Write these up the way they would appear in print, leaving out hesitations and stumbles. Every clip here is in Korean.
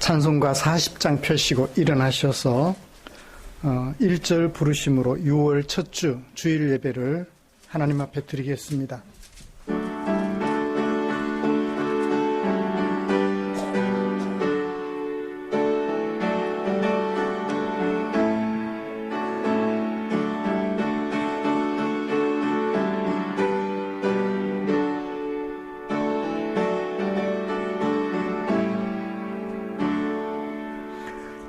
찬송가 40장 펴시고 일어나셔서 1절 부르심으로 6월 첫 주 주일 예배를 하나님 앞에 드리겠습니다.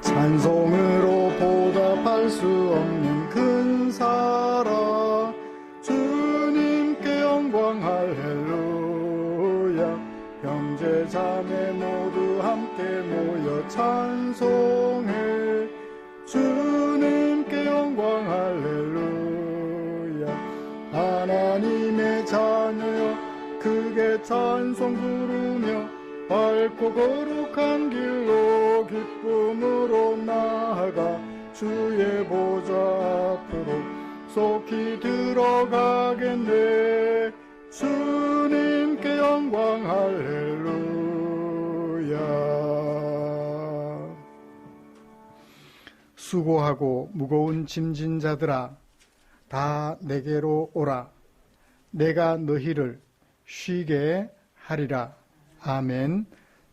찬송으로 보답할 수 없는 큰 사랑, 주님께 영광 할렐루야. 형제 자매 모두 함께 모여 찬송해, 주님께 영광 할렐루야. 하나님의 자녀여 크게 찬송 부르며 밝고 거룩한 길로 기쁨으로 나아가 주의 보좌 앞으로 속히 들어가겠네. 주님께 영광 할렐루야. 수고하고 무거운 짐진 자들아 다 내게로 오라. 내가 너희를 쉬게 하리라. 아멘.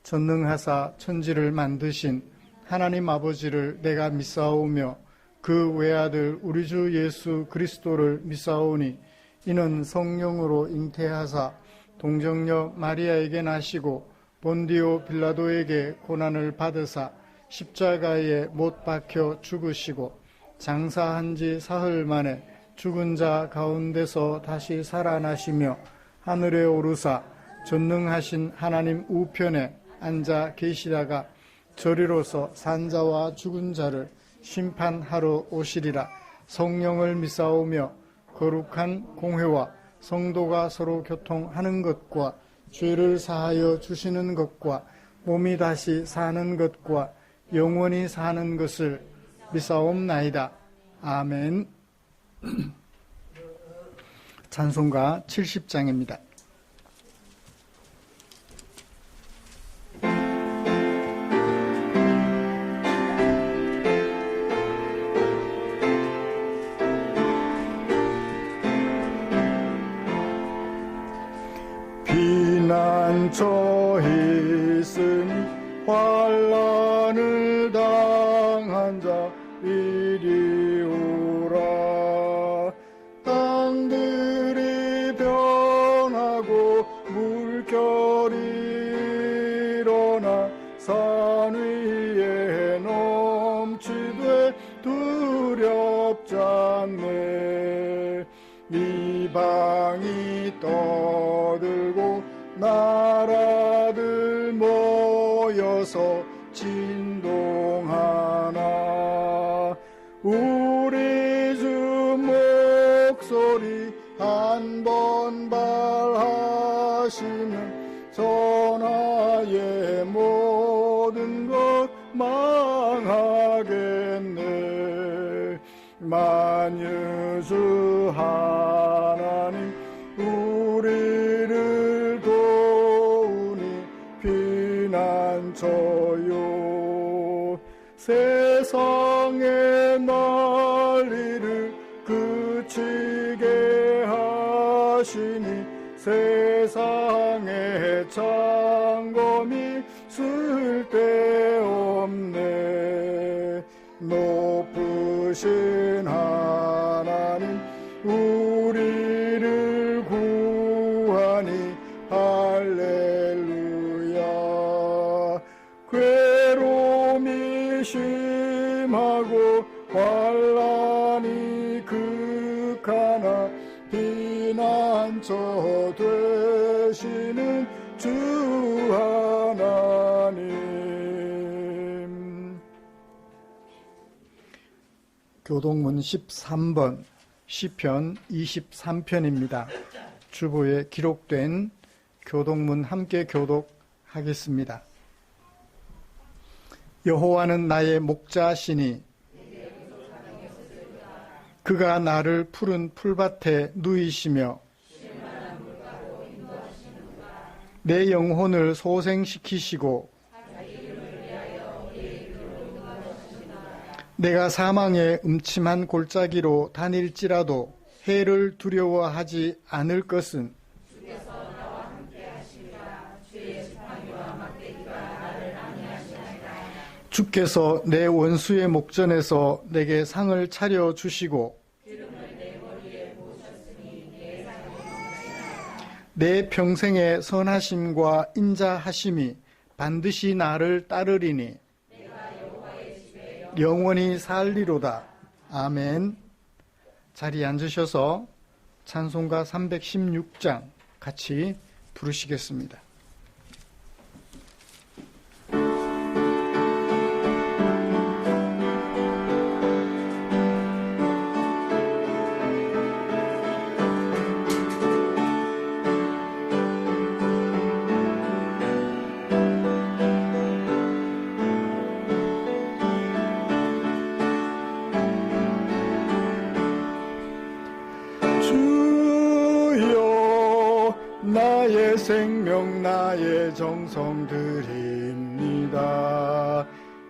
전능하사 천지를 만드신 하나님 아버지를 내가 믿사오며 그 외아들 우리 주 예수 그리스도를 믿사오니 이는 성령으로 잉태하사 동정녀 마리아에게 나시고 본디오 빌라도에게 고난을 받으사 십자가에 못 박혀 죽으시고 장사한 지 사흘 만에 죽은 자 가운데서 다시 살아나시며 하늘에 오르사 전능하신 하나님 우편에 앉아 계시다가 저리로서 산자와 죽은 자를 심판하러 오시리라. 성령을 믿사오며 거룩한 공회와 성도가 서로 교통하는 것과 죄를 사하여 주시는 것과 몸이 다시 사는 것과 영원히 사는 것을 믿사옵나이다. 아멘. 찬송가 70장입니다. 피난처에 있으니 환난을 당한 자 이리 오라. 땅들이 변하고 물결이 일어나 산 위에 넘치되 두렵지 않네. 이방이 떠들고 나라들 모여서 진동하나. 우리 주 목소리 한 번 발하시면 전하의 모든 것 망하겠네. 만유주 하나님 우리를 도우니 피난처요. 세상의 난리를 그치게 하시니 세상의 창검이 쓸데없네. 높으신 하나님 우리를 구하니 할렐루야. 괴로움이 심하고 환난이 극하나 피난처 되시는 주 하나님. 교독문 13번 시편 23편입니다. 주보에 기록된 교독문 함께 교독하겠습니다. 여호와는 나의 목자시니 그가 나를 푸른 풀밭에 누이시며 내 영혼을 소생시키시고 내가 사망의 음침한 골짜기로 다닐지라도 해를 두려워하지 않을 것은 주께서 내 원수의 목전에서 내게 상을 차려 주시고 내 평생의 선하심과 인자하심이 반드시 나를 따르리니 영원히 살리로다. 아멘. 자리에 앉으셔서 찬송가 316장 같이 부르시겠습니다. 나의 생명 나의 정성 드립니다.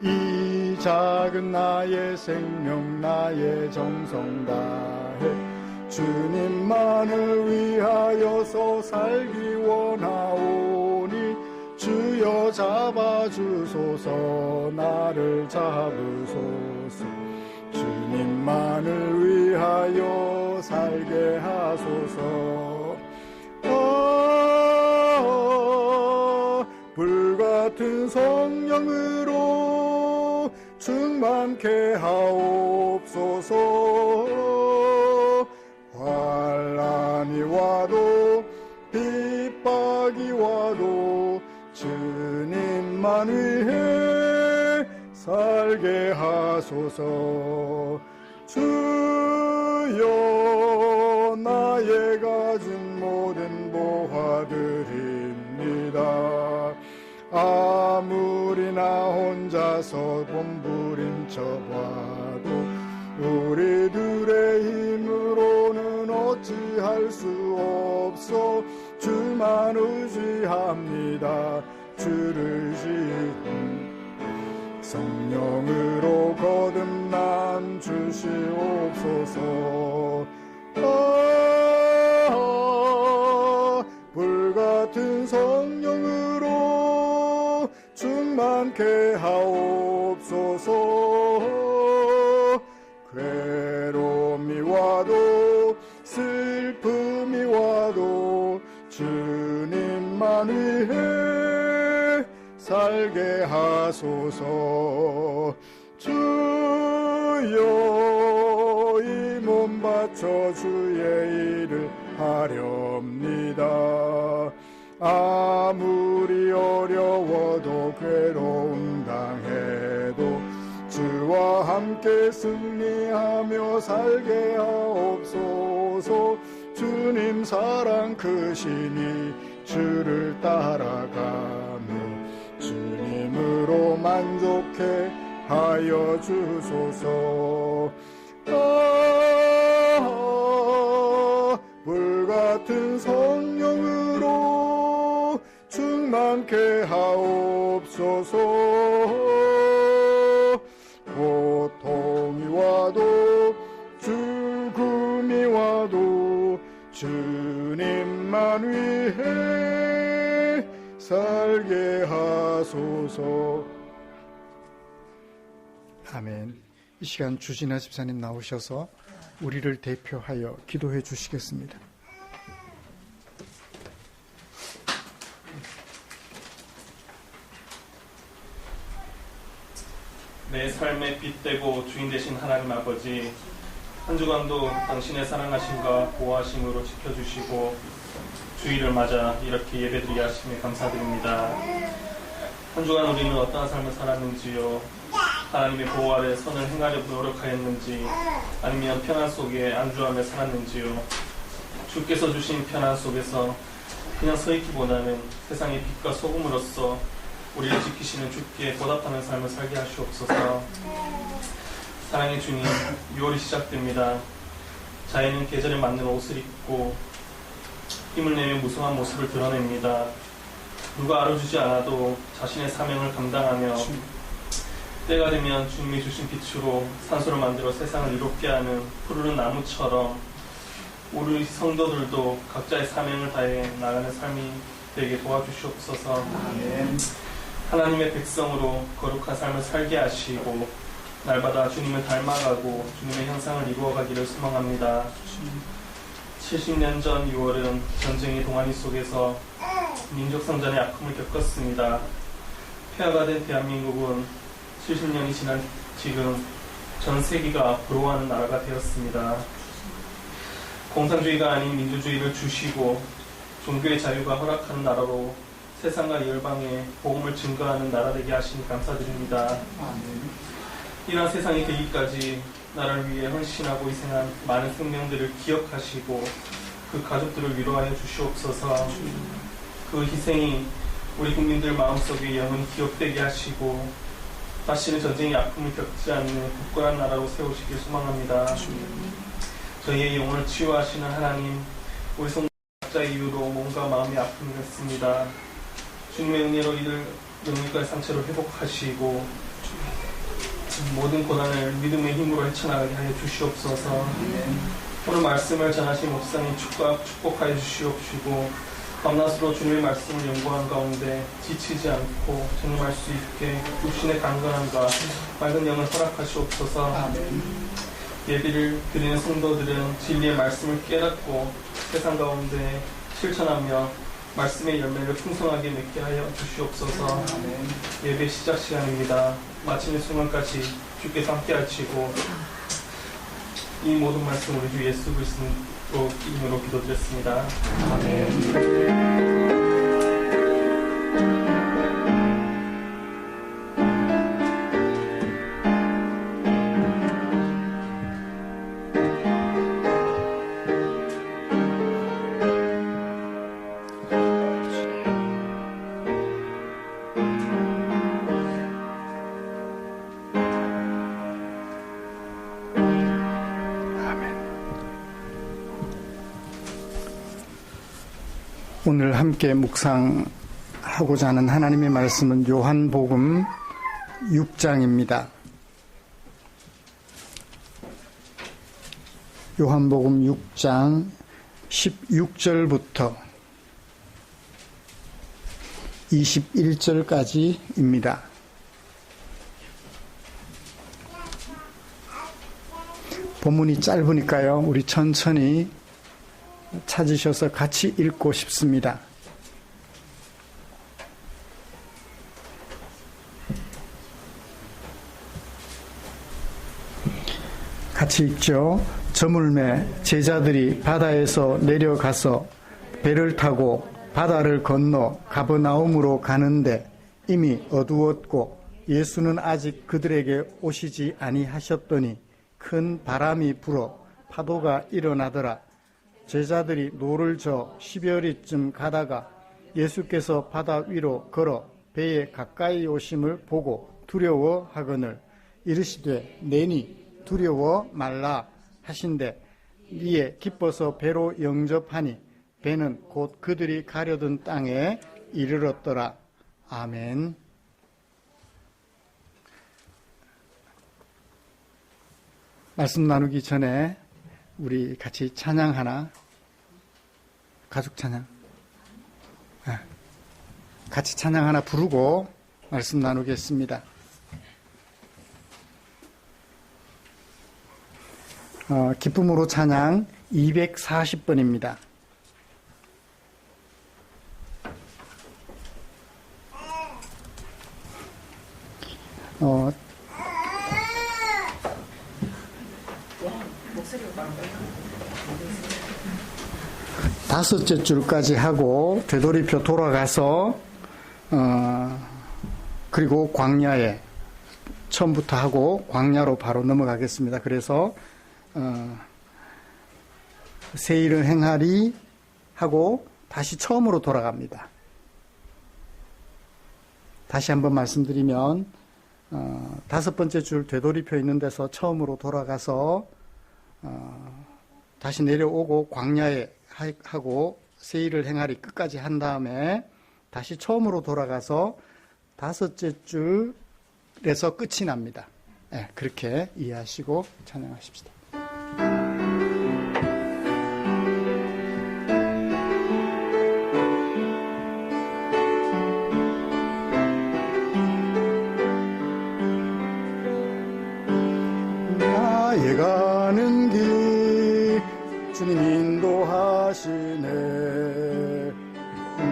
이 작은 나의 생명 나의 정성 다해 주님만을 위하여서 살기 원하오니 주여 잡아주소서 나를 잡으소서 주님만을 위하여 살게 하소서. 불같은 성령으로 충만케 하옵소서. 환난이 와도 핍박이 와도 주님만 위해 살게 하소서. 주여 나의 가진 모든 보화드립니다. 아무리 나 혼자서 몸부림쳐봐도 우리들의 힘으로는 어찌할 수 없어 주만 의지합니다. 주를 성령으로 거듭남 주시옵소서. 불같은 성령으로 충만케 하옵소서. 괴로움이 와도 슬픔이 와도 주님만 위해 살게 하소서. 주여 이 몸 바쳐 주의 일을 하렵니다. 아무리 어려워도 괴로움 당해도 주와 함께 승리하며 살게 하옵소서. 주님 사랑 크시니 주를 따라가며 주님으로 만족해 하여 주소서. 불같은 성령으로 충만케 하옵소서. 고통이 와도 죽음이 와도 주님만 위해 살게 하소서. 아멘. 이 시간 주진아 집사님 나오셔서 우리를 대표하여 기도해 주시겠습니다. 내 삶의 빛 되고 주인 되신 하나님 아버지, 한 주간도 당신의 사랑하심과 보호하심으로 지켜주시고 주일을 맞아 이렇게 예배드리게 하심에 감사드립니다. 한 주간 우리는 어떠한 삶을 살았는지요, 하나님의 보호 아래 선을 행하려고 노력하였는지, 아니면 평안 속에 안주하며 살았는지요. 주께서 주신 평안 속에서 그냥 서 있기보다는 세상의 빛과 소금으로서 우리를 지키시는 주께 보답하는 삶을 살게 하시옵소서. 사랑의 주님, 6월이 시작됩니다. 자연은 계절에 맞는 옷을 입고 힘을 내며 무성한 모습을 드러냅니다. 누가 알아주지 않아도 자신의 사명을 감당하며 때가 되면 주님이 주신 빛으로 산소를 만들어 세상을 이롭게 하는 푸르른 나무처럼 우리 성도들도 각자의 사명을 다해 나가는 삶이 되게 도와주시옵소서. 하나님의 백성으로 거룩한 삶을 살게 하시고 날마다 주님을 닮아가고 주님의 형상을 이루어가기를 소망합니다. 70년 전 6월은 전쟁의 동아리 속에서 민족성전의 아픔을 겪었습니다. 폐하가 된 대한민국은 70년이 지난 지금 전 세계가 부러워하는 나라가 되었습니다. 공산주의가 아닌 민주주의를 주시고 종교의 자유가 허락하는 나라로 세상과 열방에 복음을 증거하는 나라 되게 하시니 감사드립니다. 이러한 세상이 되기까지 나라를 위해 헌신하고 희생한 많은 생명들을 기억하시고 그 가족들을 위로하여 주시옵소서. 그 희생이 우리 국민들 마음속에 영원히 기억되게 하시고 다시는 전쟁의 아픔을 겪지 않는 굳건한 나라로 세우시길 소망합니다. 저희의 영혼을 치유하시는 하나님, 우리 성도 각자의 이유로 몸과 마음이 아픔이 있습니다. 주님의 은혜로 이들 영육과의 상처를 회복하시고 모든 고난을 믿음의 힘으로 헤쳐나가게 하여 주시옵소서. 오늘 말씀을 전하신 목사님 축복하여 주시옵시고 밤낮으로 주님의 말씀을 연구한 가운데 지치지 않고 전념할 수 있게 육신의 강건함과 맑은 영을 허락하시옵소서. 예비를 드리는 성도들은 진리의 말씀을 깨닫고 세상 가운데 실천하며 말씀의 열매를 풍성하게 맺게 하여 주시옵소서. 예배 시작 시간입니다. 마치는 순간까지 주께서 함께 하시고 이 모든 말씀 우리 주 예수 그리스도 이름으로 기도드렸습니다. 아멘. 오늘 함께 묵상하고자 하는 하나님의 말씀은 요한복음 6장입니다. 요한복음 6장 16절부터 21절까지입니다. 본문이 짧으니까요, 우리 천천히 찾으셔서 같이 읽고 싶습니다. 같이 읽죠. 저물매 제자들이 바다에서 내려가서 배를 타고 바다를 건너 가버나움으로 가는데 이미 어두웠고 예수는 아직 그들에게 오시지 아니하셨더니 큰 바람이 불어 파도가 일어나더라. 제자들이 노를 저 10여리쯤 가다가 예수께서 바다 위로 걸어 배에 가까이 오심을 보고 두려워하거늘 이르시되 내니 두려워 말라 하신대 이에 기뻐서 배로 영접하니 배는 곧 그들이 가려던 땅에 이르렀더라. 아멘. 말씀 나누기 전에 우리 같이 찬양 하나, 가족 찬양, 같이 찬양 하나 부르고 말씀 나누겠습니다. 기쁨으로 찬양 240번입니다. 다섯째 줄까지 하고 되돌이표 돌아가서 그리고 광야에 처음부터 하고 광야로 바로 넘어가겠습니다. 그래서 새 일을 행하리 하고 다시 처음으로 돌아갑니다. 다시 한번 말씀드리면 다섯 번째 줄 되돌이표 있는 데서 처음으로 돌아가서 다시 내려오고 광야에 하고 새 일을 행하리 끝까지 한 다음에 다시 처음으로 돌아가서 다섯째 줄 일에서 끝이 납니다. 그렇게 이해하시고 찬양하십시다. 나의 가는 길 주님 인도하시네.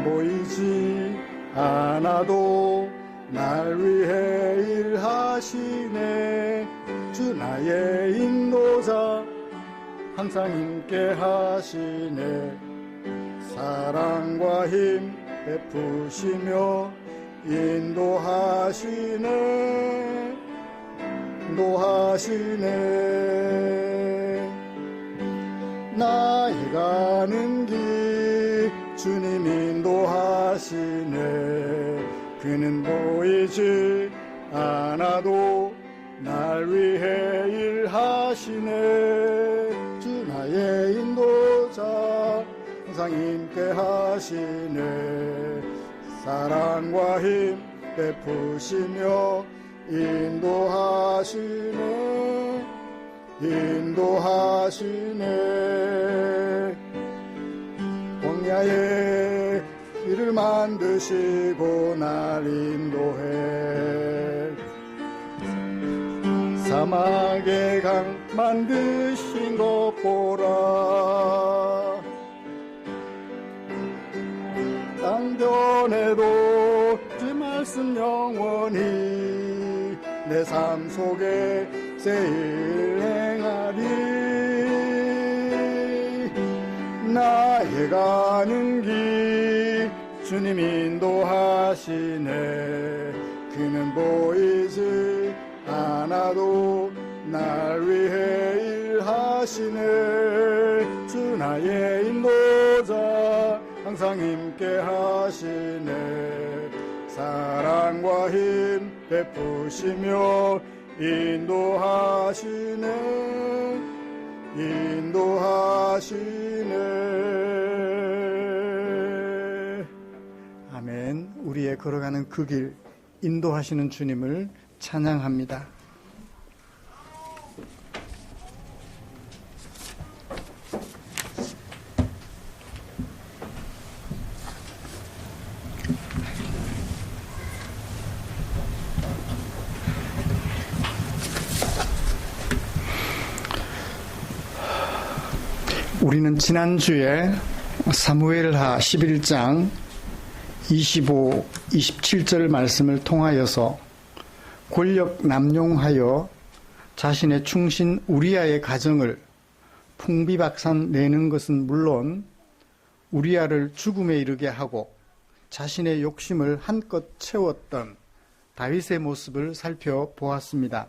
보이지 않아도 날 위해 일하시네. 주 나의 인도자 항상 함께 하시네. 사랑과 힘 베푸시며 인도하시네. 나의 가는 길 주님 인도하시네. 그는 보이지 않아도 날 위해 일하시네. 주 나의 인도자 항상 함께 하시네. 사랑과 힘 베푸시며 인도하시네. 광야에 길을 만드시고 날 인도해. 사막에 강 만드신 것 보라. 땅변에도 주 말씀 영원히 내 삶 속에 세일 행하리. 나의 가는 길 주님 인도하시네. 그는 보이지 않아도 날 위해 일하시네. 주 나의 인도자 항상 함께 하시네. 사랑과 힘 베푸시며 인도하시네. 아멘. 우리의 걸어가는 그 길 인도하시는 주님을 찬양합니다. 우리는 지난주에 사무엘하 11장 25, 27절 말씀을 통하여서 권력 남용하여 자신의 충신 우리아의 가정을 풍비박산 내는 것은 물론 우리아를 죽음에 이르게 하고 자신의 욕심을 한껏 채웠던 다윗의 모습을 살펴보았습니다.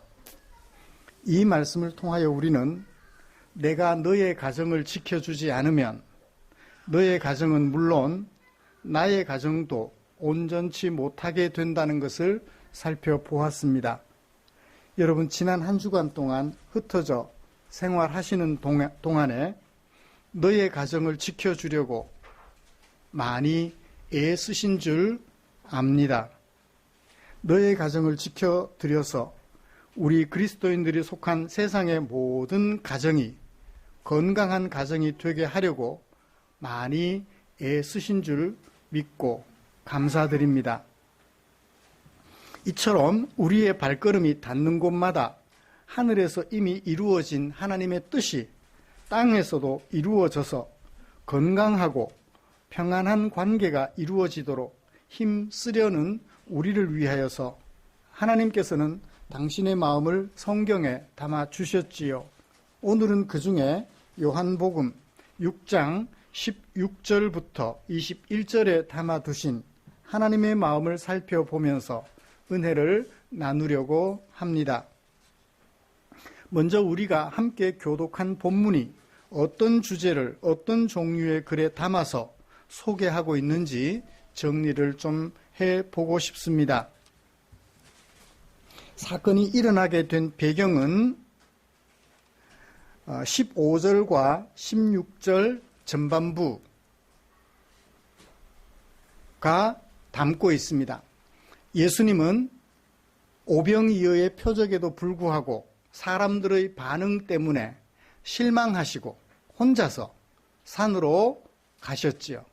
이 말씀을 통하여 우리는 내가 너의 가정을 지켜주지 않으면 너의 가정은 물론 나의 가정도 온전치 못하게 된다는 것을 살펴보았습니다. 여러분, 지난 한 주간 동안 흩어져 생활하시는 동안에 너의 가정을 지켜주려고 많이 애쓰신 줄 압니다. 너의 가정을 지켜드려서 우리 그리스도인들이 속한 세상의 모든 가정이 건강한 가정이 되게 하려고 많이 애쓰신 줄 믿고 감사드립니다. 이처럼 우리의 발걸음이 닿는 곳마다 하늘에서 이미 이루어진 하나님의 뜻이 땅에서도 이루어져서 건강하고 평안한 관계가 이루어지도록 힘쓰려는 우리를 위하여서 하나님께서는 당신의 마음을 성경에 담아 주셨지요. 오늘은 그 중에 요한복음 6장 16절부터 21절에 담아두신 하나님의 마음을 살펴보면서 은혜를 나누려고 합니다. 먼저 우리가 함께 교독한 본문이 어떤 주제를 어떤 종류의 글에 담아서 소개하고 있는지 정리를 좀 해보고 싶습니다. 사건이 일어나게 된 배경은 15절과 16절 전반부가 담고 있습니다. 예수님은 오병이어의 표적에도 불구하고 사람들의 반응 때문에 실망하시고 혼자서 산으로 가셨지요.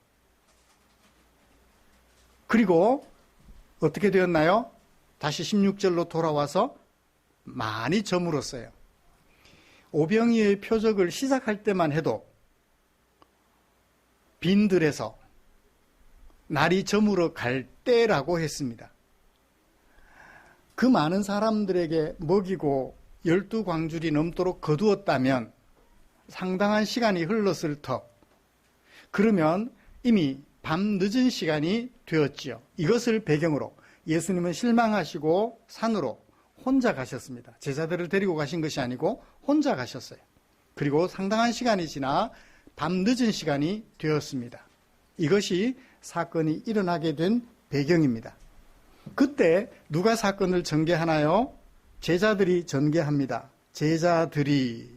그리고 어떻게 되었나요? 다시 16절로 돌아와서 많이 저물었어요. 오병이어의 표적을 시작할 때만 해도 빈들에서 날이 저물어 갈 때라고 했습니다. 그 많은 사람들에게 먹이고 12광줄이 넘도록 거두었다면 상당한 시간이 흘렀을 터. 그러면 이미 밤 늦은 시간이 되었지요. 이것을 배경으로 예수님은 실망하시고 산으로 혼자 가셨습니다. 제자들을 데리고 가신 것이 아니고 혼자 가셨어요. 그리고 상당한 시간이 지나 밤 늦은 시간이 되었습니다. 이것이 사건이 일어나게 된 배경입니다. 그때 누가 사건을 전개하나요? 제자들이 전개합니다. 제자들이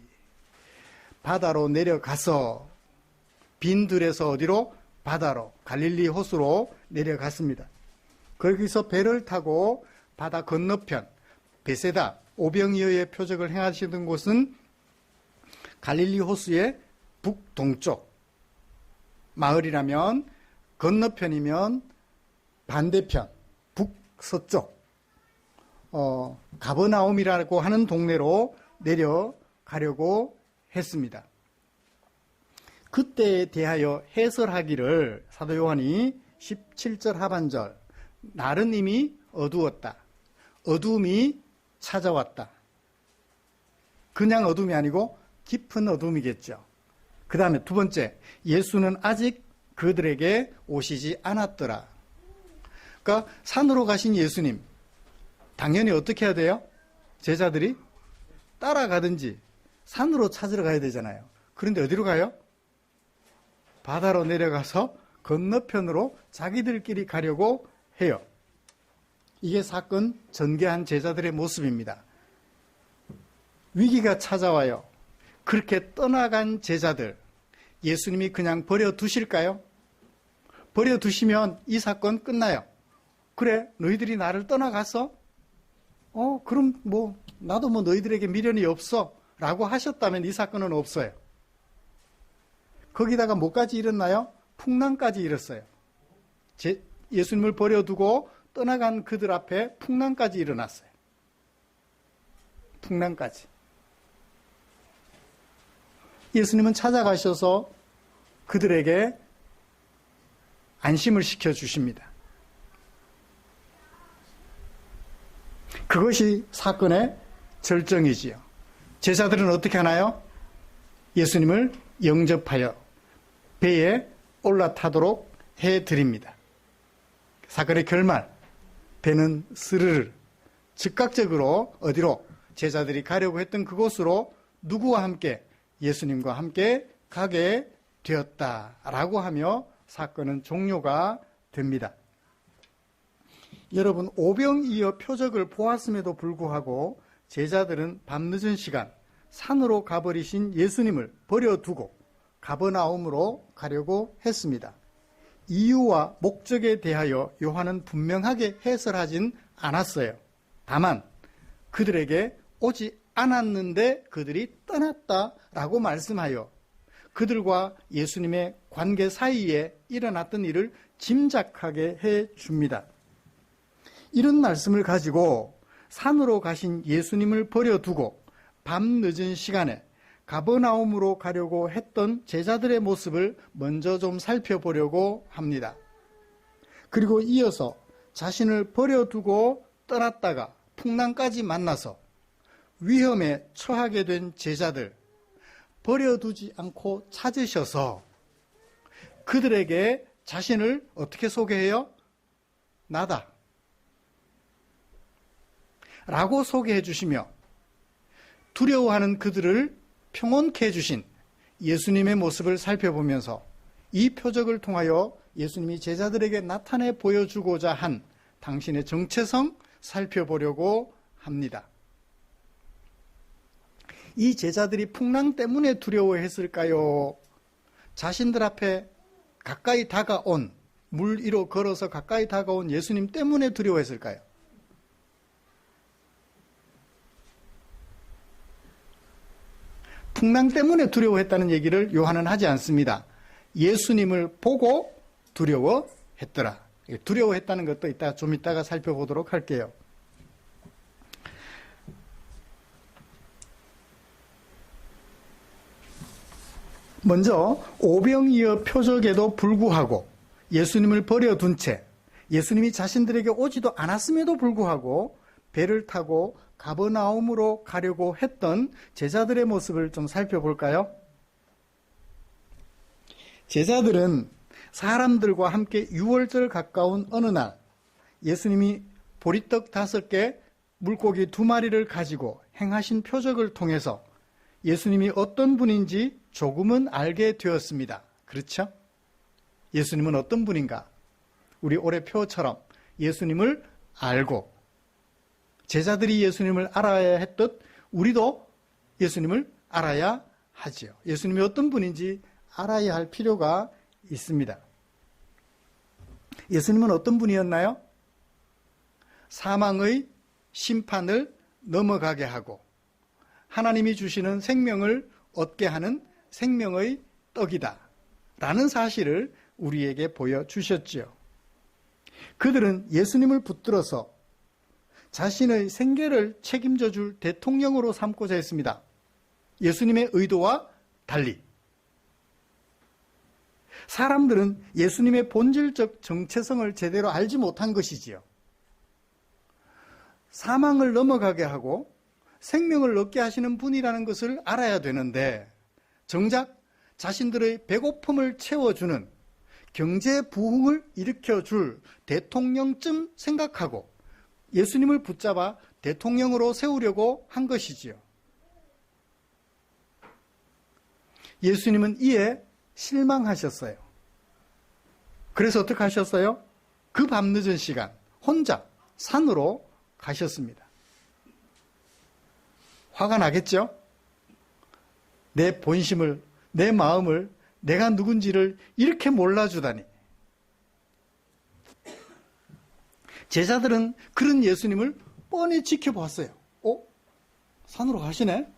바다로 내려가서 빈들에서 어디로? 바다로, 갈릴리 호수로 내려갔습니다. 거기서 배를 타고 바다 건너편 베세다 오병이어의 표적을 행하시던 곳은 갈릴리 호수의 북동쪽 마을이라면 건너편이면 반대편 북서쪽 가버나움이라고 하는 동네로 내려가려고 했습니다. 그때에 대하여 해설하기를 사도 요한이 17절 하반절 날은 이미 어두웠다. 어둠이 찾아왔다. 그냥 어둠이 아니고 깊은 어둠이겠죠. 그 다음에 두 번째, 예수는 아직 그들에게 오시지 않았더라. 그러니까 산으로 가신 예수님, 당연히 어떻게 해야 돼요? 제자들이 따라가든지 산으로 찾으러 가야 되잖아요. 그런데 어디로 가요? 바다로 내려가서 건너편으로 자기들끼리 가려고 해요. 이게 사건 전개한 제자들의 모습입니다. 위기가 찾아와요. 그렇게 떠나간 제자들, 예수님이 그냥 버려두실까요? 버려두시면 이 사건 끝나요. 그래, 너희들이 나를 떠나갔어? 그럼 나도 너희들에게 미련이 없어. 라고 하셨다면 이 사건은 없어요. 거기다가 뭐까지 일었나요? 풍랑까지 일었어요. 예수님을 버려두고 떠나간 그들 앞에 풍랑까지 일어났어요. 풍랑까지. 예수님은 찾아가셔서 그들에게 안심을 시켜주십니다. 그것이 사건의 절정이지요. 제자들은 어떻게 하나요? 예수님을 영접하여 배에 올라타도록 해드립니다. 사건의 결말, 배는 스르르 즉각적으로 어디로? 제자들이 가려고 했던 그곳으로 누구와 함께? 예수님과 함께 가게 되었다라고 하며 사건은 종료가 됩니다. 여러분, 오병이어 표적을 보았음에도 불구하고 제자들은 밤늦은 시간 산으로 가버리신 예수님을 버려두고 가버나움으로 가려고 했습니다. 이유와 목적에 대하여 요한은 분명하게 해설하진 않았어요. 다만 그들에게 오지 않았는데 그들이 떠났다라고 말씀하여 그들과 예수님의 관계 사이에 일어났던 일을 짐작하게 해줍니다. 이런 말씀을 가지고 산으로 가신 예수님을 버려두고 밤늦은 시간에 가버나움으로 가려고 했던 제자들의 모습을 먼저 좀 살펴보려고 합니다. 그리고 이어서 자신을 버려두고 떠났다가 풍랑까지 만나서 위험에 처하게 된 제자들, 버려두지 않고 찾으셔서 그들에게 자신을 어떻게 소개해요? 나다 라고 소개해 주시며 두려워하는 그들을 평온케 해주신 예수님의 모습을 살펴보면서 이 표적을 통하여 예수님이 제자들에게 나타내 보여주고자 한 당신의 정체성 살펴보려고 합니다. 이 제자들이 풍랑 때문에 두려워했을까요? 자신들 앞에 가까이 다가온, 물 위로 걸어서 가까이 다가온 예수님 때문에 두려워했을까요? 풍랑 때문에 두려워했다는 얘기를 요한은 하지 않습니다. 예수님을 보고 두려워했더라. 두려워했다는 것도 좀 이따가 살펴보도록 할게요. 먼저 오병이어 표적에도 불구하고 예수님을 버려둔 채 예수님이 자신들에게 오지도 않았음에도 불구하고 배를 타고 가버나움으로 가려고 했던 제자들의 모습을 좀 살펴볼까요? 제자들은 사람들과 함께 유월절 가까운 어느 날 예수님이 보리떡 5개, 물고기 2마리를 가지고 행하신 표적을 통해서 예수님이 어떤 분인지 조금은 알게 되었습니다. 그렇죠? 예수님은 어떤 분인가? 우리 올해 표처럼 예수님을 알고 제자들이 예수님을 알아야 했듯 우리도 예수님을 알아야 하지요. 예수님이 어떤 분인지 알아야 할 필요가 있습니다. 예수님은 어떤 분이었나요? 사망의 심판을 넘어가게 하고 하나님이 주시는 생명을 얻게 하는 생명의 떡이다 라는 사실을 우리에게 보여주셨지요. 그들은 예수님을 붙들어서 자신의 생계를 책임져 줄 대통령으로 삼고자 했습니다. 예수님의 의도와 달리 사람들은 예수님의 본질적 정체성을 제대로 알지 못한 것이지요. 사망을 넘어가게 하고 생명을 얻게 하시는 분이라는 것을 알아야 되는데 정작 자신들의 배고픔을 채워주는 경제 부흥을 일으켜줄 대통령쯤 생각하고 예수님을 붙잡아 대통령으로 세우려고 한 것이지요. 예수님은 이에 실망하셨어요. 그래서 어떻게 하셨어요? 그 밤늦은 시간 혼자 산으로 가셨습니다. 화가 나겠죠? 내 본심을, 내 마음을, 내가 누군지를 이렇게 몰라주다니. 제자들은 그런 예수님을 뻔히 지켜봤어요. 산으로 가시네?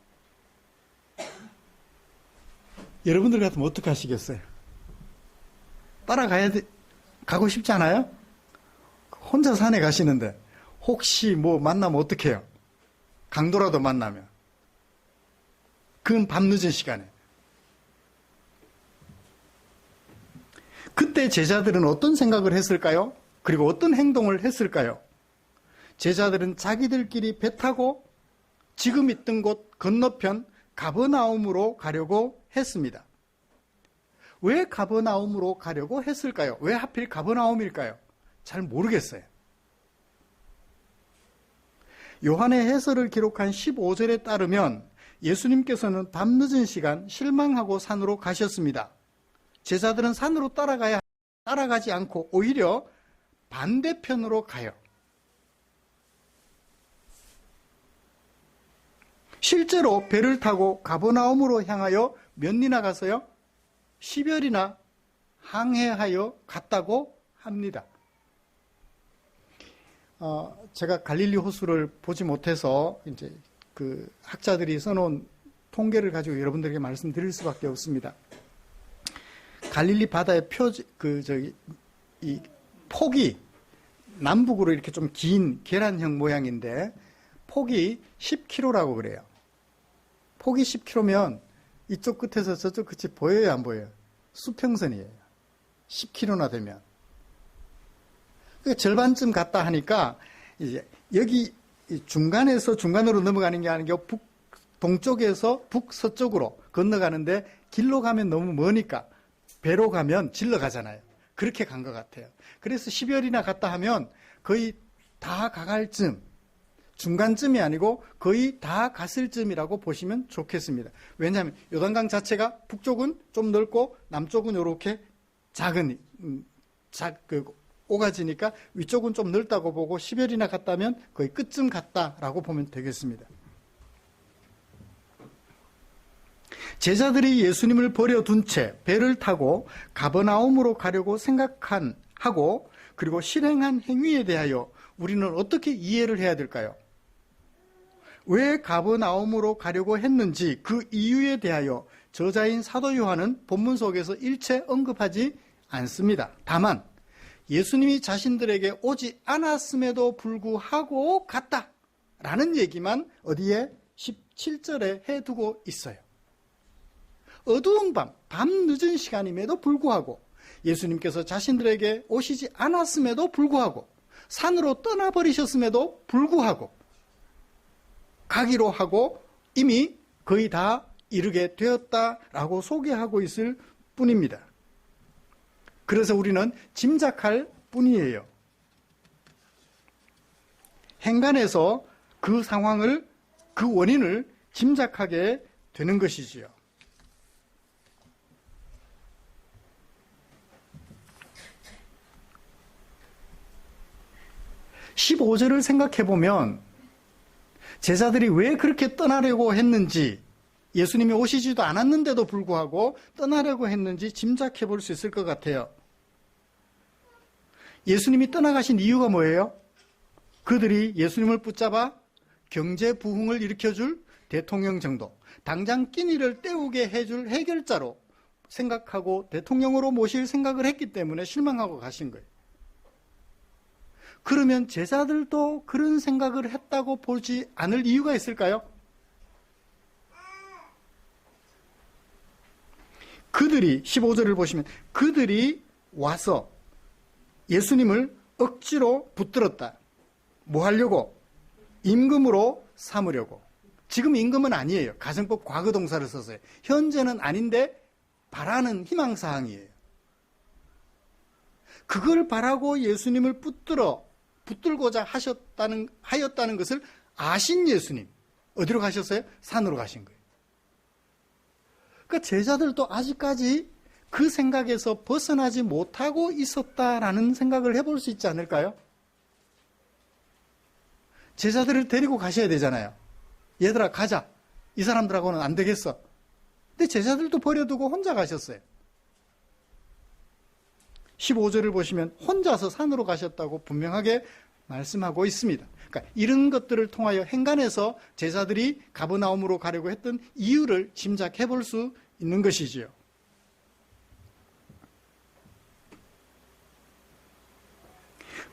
여러분들 같으면 어떻게 하시겠어요? 가고 싶지 않아요? 혼자 산에 가시는데 혹시 뭐 만나면 어떡해요? 강도라도 만나면. 그건 밤늦은 시간에. 그때 제자들은 어떤 생각을 했을까요? 그리고 어떤 행동을 했을까요? 제자들은 자기들끼리 배 타고 지금 있던 곳 건너편 가버나움으로 가려고 했습니다. 왜 가버나움으로 가려고 했을까요? 왜 하필 가버나움일까요? 잘 모르겠어요. 요한의 해설을 기록한 15절에 따르면 예수님께서는 밤늦은 시간 실망하고 산으로 가셨습니다. 제자들은 산으로 따라가지 않고 오히려 반대편으로 가요. 실제로 배를 타고 가버나움으로 향하여 몇 리나 가서요? 10여리나 항해하여 갔다고 합니다. 제가 갈릴리 호수를 보지 못해서 이제 그 학자들이 써놓은 통계를 가지고 여러분들에게 말씀드릴 수밖에 없습니다. 갈릴리 바다의 이 폭이 남북으로 이렇게 좀 긴 계란형 모양인데 폭이 10km라고 그래요. 폭이 10km면 이쪽 끝에서 저쪽 끝이 보여요, 안 보여요? 수평선이에요. 10km나 되면. 절반쯤 갔다 하니까 이제 여기 중간에서 중간으로 넘어가는 게 아니고 동쪽에서 북서쪽으로 건너가는데 길로 가면 너무 머니까 배로 가면 질러 가잖아요. 그렇게 간 것 같아요. 그래서 10여리나 갔다 하면 거의 다 가갈 쯤, 중간쯤이 아니고 거의 다 갔을 쯤이라고 보시면 좋겠습니다. 왜냐하면 요단강 자체가 북쪽은 좀 넓고 남쪽은 이렇게 작은 오가지니까 위쪽은 좀 넓다고 보고 10여리나 갔다면 거의 끝쯤 갔다라고 보면 되겠습니다. 제자들이 예수님을 버려둔 채 배를 타고 가버나움으로 가려고 하고 그리고 실행한 행위에 대하여 우리는 어떻게 이해를 해야 될까요? 왜 가버나움으로 가려고 했는지 그 이유에 대하여 저자인 사도 요한은 본문 속에서 일체 언급하지 않습니다. 다만 예수님이 자신들에게 오지 않았음에도 불구하고 갔다라는 얘기만 어디에 17절에 해두고 있어요. 어두운 밤 늦은 시간임에도 불구하고 예수님께서 자신들에게 오시지 않았음에도 불구하고 산으로 떠나버리셨음에도 불구하고 가기로 하고 이미 거의 다 이르게 되었다라고 소개하고 있을 뿐입니다. 그래서 우리는 짐작할 뿐이에요. 행간에서 그 상황을, 그 원인을 짐작하게 되는 것이지요. 15절을 생각해 보면 제자들이 왜 그렇게 떠나려고 했는지, 예수님이 오시지도 않았는데도 불구하고 떠나려고 했는지 짐작해 볼 수 있을 것 같아요. 예수님이 떠나가신 이유가 뭐예요? 그들이 예수님을 붙잡아 경제 부흥을 일으켜줄 대통령 정도, 당장 끼니를 때우게 해줄 해결자로 생각하고 대통령으로 모실 생각을 했기 때문에 실망하고 가신 거예요. 그러면 제자들도 그런 생각을 했다고 보지 않을 이유가 있을까요? 그들이, 15절을 보시면 그들이 와서 예수님을 억지로 붙들었다. 뭐 하려고? 임금으로 삼으려고. 지금 임금은 아니에요. 가정법 과거 동사를 써서요. 현재는 아닌데 바라는 희망사항이에요. 그걸 바라고 예수님을 붙들고자 하였다는 것을 아신 예수님. 어디로 가셨어요? 산으로 가신 거예요. 그러니까 제자들도 아직까지 그 생각에서 벗어나지 못하고 있었다라는 생각을 해볼 수 있지 않을까요? 제자들을 데리고 가셔야 되잖아요. 얘들아 가자. 이 사람들하고는 안 되겠어. 근데 제자들도 버려두고 혼자 가셨어요. 15절을 보시면 혼자서 산으로 가셨다고 분명하게 말씀하고 있습니다. 그러니까 이런 것들을 통하여 행간에서 제자들이 가버나움으로 가려고 했던 이유를 짐작해 볼 수 있는 것이지요.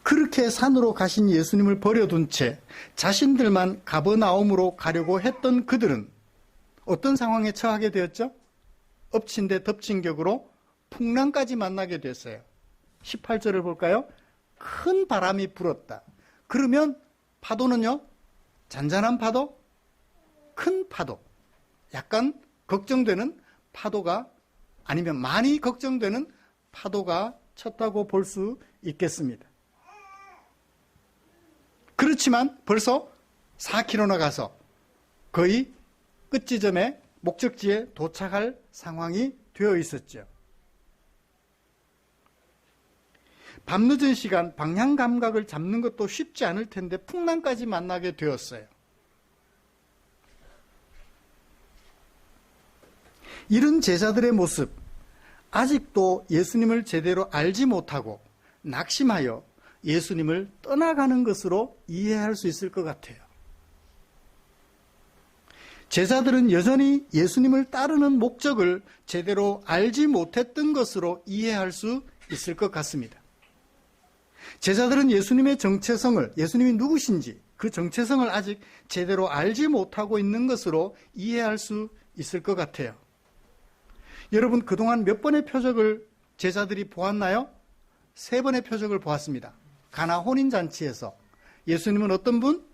그렇게 산으로 가신 예수님을 버려둔 채 자신들만 가버나움으로 가려고 했던 그들은 어떤 상황에 처하게 되었죠? 엎친 데 덮친 격으로 풍랑까지 만나게 됐어요. 18절을 볼까요? 큰 바람이 불었다. 그러면 파도는요? 잔잔한 파도? 큰 파도. 약간 걱정되는 파도가, 아니면 많이 걱정되는 파도가 쳤다고 볼 수 있겠습니다. 그렇지만 벌써 4km나 가서 거의 끝지점에, 목적지에 도착할 상황이 되어 있었죠. 밤늦은 시간 방향 감각을 잡는 것도 쉽지 않을 텐데 풍랑까지 만나게 되었어요. 이런 제자들의 모습, 아직도 예수님을 제대로 알지 못하고 낙심하여 예수님을 떠나가는 것으로 이해할 수 있을 것 같아요. 제자들은 여전히 예수님을 따르는 목적을 제대로 알지 못했던 것으로 이해할 수 있을 것 같습니다. 제자들은 예수님의 정체성을, 예수님이 누구신지 그 정체성을 아직 제대로 알지 못하고 있는 것으로 이해할 수 있을 것 같아요. 여러분, 그동안 몇 번의 표적을 제자들이 보았나요? 3번의 표적을 보았습니다. 가나 혼인잔치에서 예수님은 어떤 분?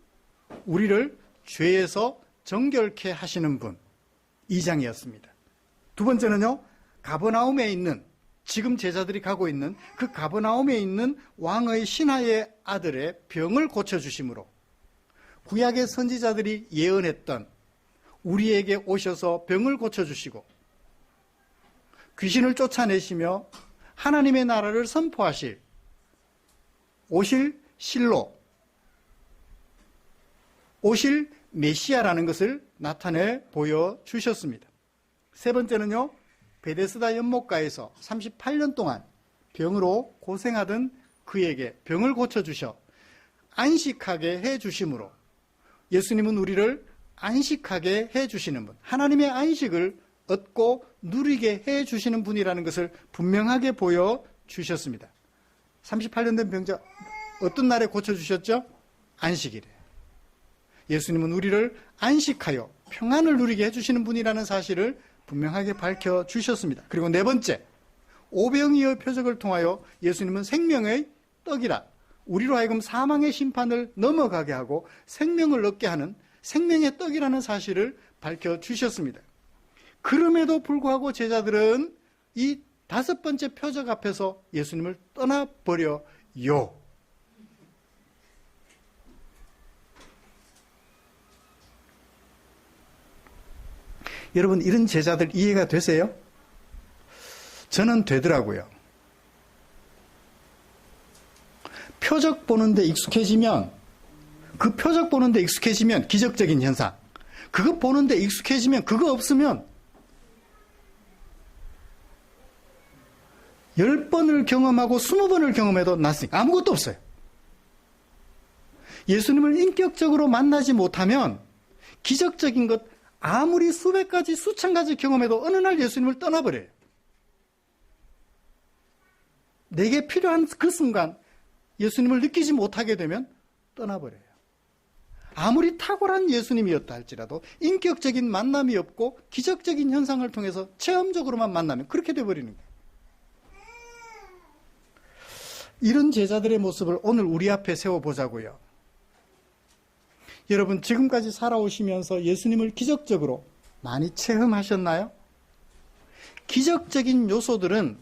우리를 죄에서 정결케 하시는 분, 2장이었습니다. 두 번째는요, 가버나움에 있는, 지금 제자들이 가고 있는 그 가버나움에 있는 왕의 신하의 아들의 병을 고쳐주심으로 구약의 선지자들이 예언했던 우리에게 오셔서 병을 고쳐주시고 귀신을 쫓아내시며 하나님의 나라를 선포하실 오실 실로, 오실 메시아라는 것을 나타내 보여주셨습니다. 세 번째는요, 베데스다 연못가에서 38년 동안 병으로 고생하던 그에게 병을 고쳐주셔 안식하게 해주심으로 예수님은 우리를 안식하게 해주시는 분, 하나님의 안식을 얻고 누리게 해주시는 분이라는 것을 분명하게 보여주셨습니다. 38년 된 병자 어떤 날에 고쳐주셨죠? 안식일에. 예수님은 우리를 안식하여 평안을 누리게 해주시는 분이라는 사실을 분명하게 밝혀주셨습니다. 그리고 네 번째, 오병이어 표적을 통하여 예수님은 생명의 떡이라 우리로 하여금 사망의 심판을 넘어가게 하고 생명을 얻게 하는 생명의 떡이라는 사실을 밝혀주셨습니다. 그럼에도 불구하고 제자들은 이 다섯 번째 표적 앞에서 예수님을 떠나버려요. 여러분, 이런 제자들 이해가 되세요? 저는 되더라고요. 표적 보는데 익숙해지면, 그 표적 보는데 익숙해지면 기적적인 현상, 그거 보는데 익숙해지면, 그거 없으면 10번을 경험하고 20번을 경험해도 낫으니까 아무것도 없어요. 예수님을 인격적으로 만나지 못하면 기적적인 것 아무리 수백 가지, 수천 가지 경험해도 어느 날 예수님을 떠나버려요. 내게 필요한 그 순간 예수님을 느끼지 못하게 되면 떠나버려요. 아무리 탁월한 예수님이었다 할지라도 인격적인 만남이 없고 기적적인 현상을 통해서 체험적으로만 만나면 그렇게 돼버리는 거예요. 이런 제자들의 모습을 오늘 우리 앞에 세워보자고요. 여러분, 지금까지 살아오시면서 예수님을 기적적으로 많이 체험하셨나요? 기적적인 요소들은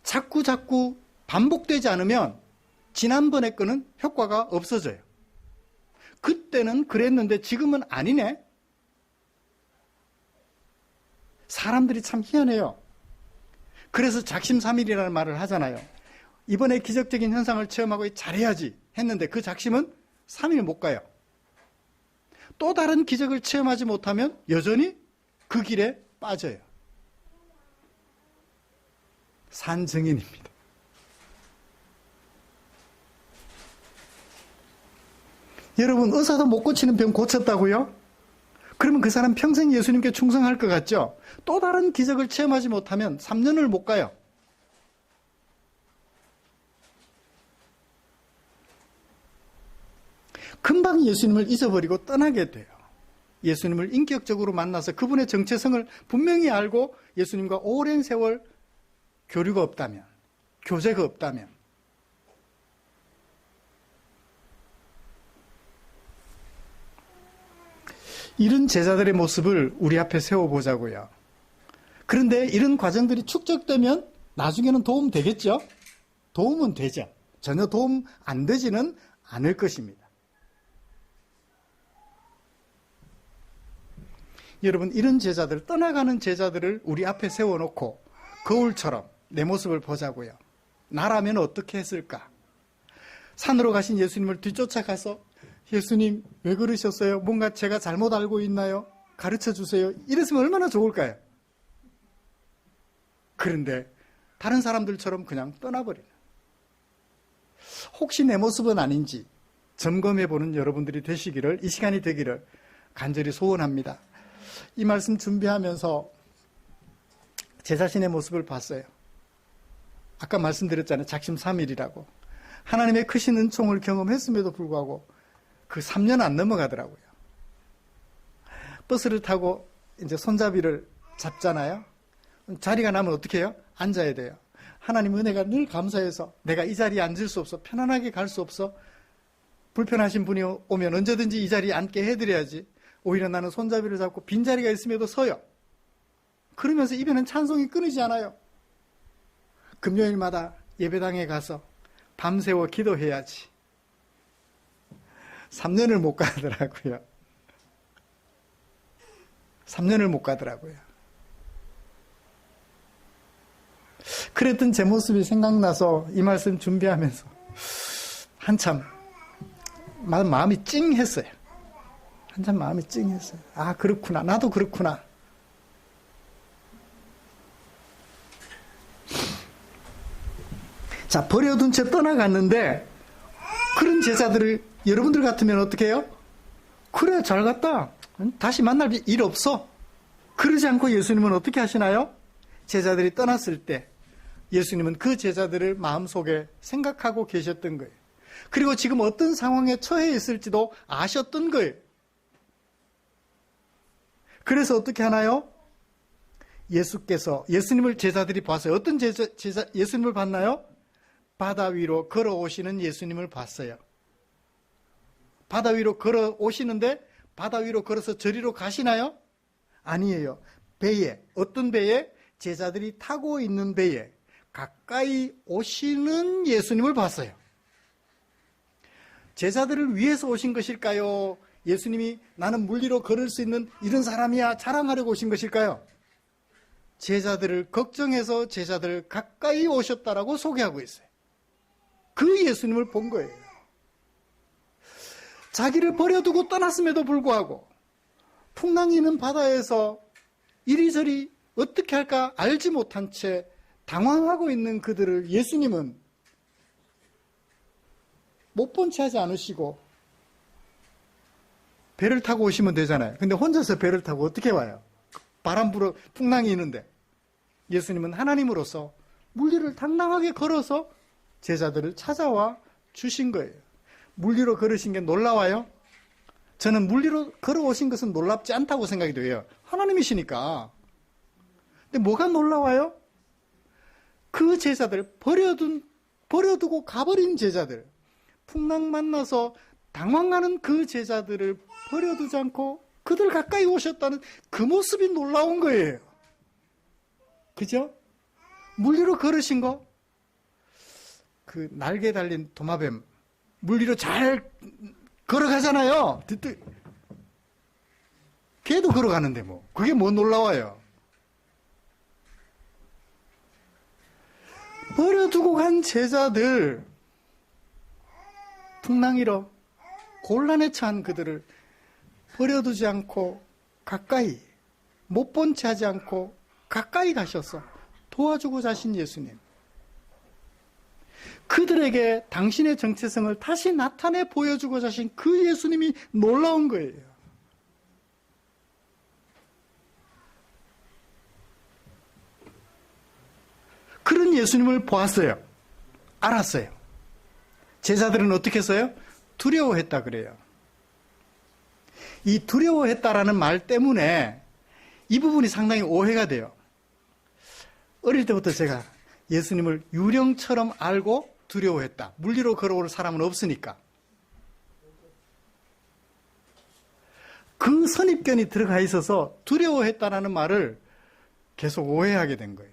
자꾸 반복되지 않으면 지난번에 거는 효과가 없어져요. 그때는 그랬는데 지금은 아니네? 사람들이 참 희한해요. 그래서 작심삼일이라는 말을 하잖아요. 이번에 기적적인 현상을 체험하고 잘해야지 했는데 그 작심은 3일 못 가요. 또 다른 기적을 체험하지 못하면 여전히 그 길에 빠져요. 산증인입니다. 여러분, 의사도 못 고치는 병 고쳤다고요? 그러면 그 사람 평생 예수님께 충성할 것 같죠? 또 다른 기적을 체험하지 못하면 3년을 못 가요. 금방 예수님을 잊어버리고 떠나게 돼요. 예수님을 인격적으로 만나서 그분의 정체성을 분명히 알고 예수님과 오랜 세월 교류가 없다면, 교제가 없다면, 이런 제자들의 모습을 우리 앞에 세워보자고요. 그런데 이런 과정들이 축적되면 나중에는 도움 되겠죠? 도움은 되죠. 전혀 도움 안 되지는 않을 것입니다. 여러분, 이런 제자들, 떠나가는 제자들을 우리 앞에 세워놓고 거울처럼 내 모습을 보자고요. 나라면 어떻게 했을까? 산으로 가신 예수님을 뒤쫓아가서 예수님 왜 그러셨어요? 뭔가 제가 잘못 알고 있나요? 가르쳐 주세요. 이랬으면 얼마나 좋을까요? 그런데 다른 사람들처럼 그냥 떠나버리는, 혹시 내 모습은 아닌지 점검해보는 여러분들이 되시기를, 이 시간이 되기를 간절히 소원합니다. 이 말씀 준비하면서 제 자신의 모습을 봤어요. 아까 말씀드렸잖아요. 작심삼일이라고. 하나님의 크신 은총을 경험했음에도 불구하고 그 3년 안 넘어가더라고요. 버스를 타고 이제 손잡이를 잡잖아요. 자리가 나면 어떻게 해요? 앉아야 돼요. 하나님 은혜가 늘 감사해서 내가 이 자리에 앉을 수 없어, 편안하게 갈 수 없어, 불편하신 분이 오면 언제든지 이 자리에 앉게 해드려야지. 오히려 나는 손잡이를 잡고 빈자리가 있음에도 서요. 그러면서 입에는 찬송이 끊이지 않아요. 금요일마다 예배당에 가서 밤새워 기도해야지. 3년을 못 가더라고요. 3년을 못 가더라고요. 그랬던 제 모습이 생각나서 이 말씀 준비하면서 한참 마음이 찡했어요. 한참 마음이 찡했어요. 아, 그렇구나. 나도 그렇구나. 자, 버려둔 채 떠나갔는데 그런 제자들을 여러분들 같으면 어떻게 해요? 그래, 잘 갔다. 다시 만날 일 없어. 그러지 않고 예수님은 어떻게 하시나요? 제자들이 떠났을 때 예수님은 그 제자들을 마음속에 생각하고 계셨던 거예요. 그리고 지금 어떤 상황에 처해 있을지도 아셨던 거예요. 그래서 어떻게 하나요? 예수님을 제자들이 봤어요. 어떤 예수님을 봤나요? 바다 위로 걸어오시는 예수님을 봤어요. 바다 위로 걸어오시는데 바다 위로 걸어서 저리로 가시나요? 아니에요. 배에, 어떤 배에? 제자들이 타고 있는 배에 가까이 오시는 예수님을 봤어요. 제자들을 위해서 오신 것일까요? 예수님이 나는 물리로 걸을 수 있는 이런 사람이야 자랑하려고 오신 것일까요? 제자들을 걱정해서 제자들 가까이 오셨다라고 소개하고 있어요. 그 예수님을 본 거예요. 자기를 버려두고 떠났음에도 불구하고 풍랑이 있는 바다에서 이리저리 어떻게 할까 알지 못한 채 당황하고 있는 그들을 예수님은 못 본 채 하지 않으시고 배를 타고 오시면 되잖아요. 근데 혼자서 배를 타고 어떻게 와요? 바람 불어 풍랑이 있는데 예수님은 하나님으로서 물리를 당당하게 걸어서 제자들을 찾아와 주신 거예요. 물리로 걸으신 게 놀라워요? 저는 물리로 걸어오신 것은 놀랍지 않다고 생각이 돼요. 하나님이시니까. 근데 뭐가 놀라워요? 그 제자들, 버려두고 가버린 제자들, 풍랑 만나서 당황하는 그 제자들을 버려두지 않고 그들 가까이 오셨다는 그 모습이 놀라운 거예요. 그죠? 물리로 걸으신 거, 그 날개 달린 도마뱀, 물리로 잘 걸어가잖아요. 걔도 걸어가는데 뭐. 그게 뭐 놀라워요. 버려두고 간 제자들, 풍랑이로 곤란에 처한 그들을 버려두지 않고 가까이, 못 본 채 하지 않고 가까이 가셔서 도와주고자 하신 예수님. 그들에게 당신의 정체성을 다시 나타내 보여주고자 하신 그 예수님이 놀라운 거예요. 그런 예수님을 보았어요. 알았어요. 제자들은 어떻게 했어요? 두려워했다 그래요. 이 두려워했다라는 말 때문에 이 부분이 상당히 오해가 돼요. 어릴 때부터 제가 예수님을 유령처럼 알고 두려워했다. 물리로 걸어올 사람은 없으니까. 그 선입견이 들어가 있어서 두려워했다라는 말을 계속 오해하게 된 거예요.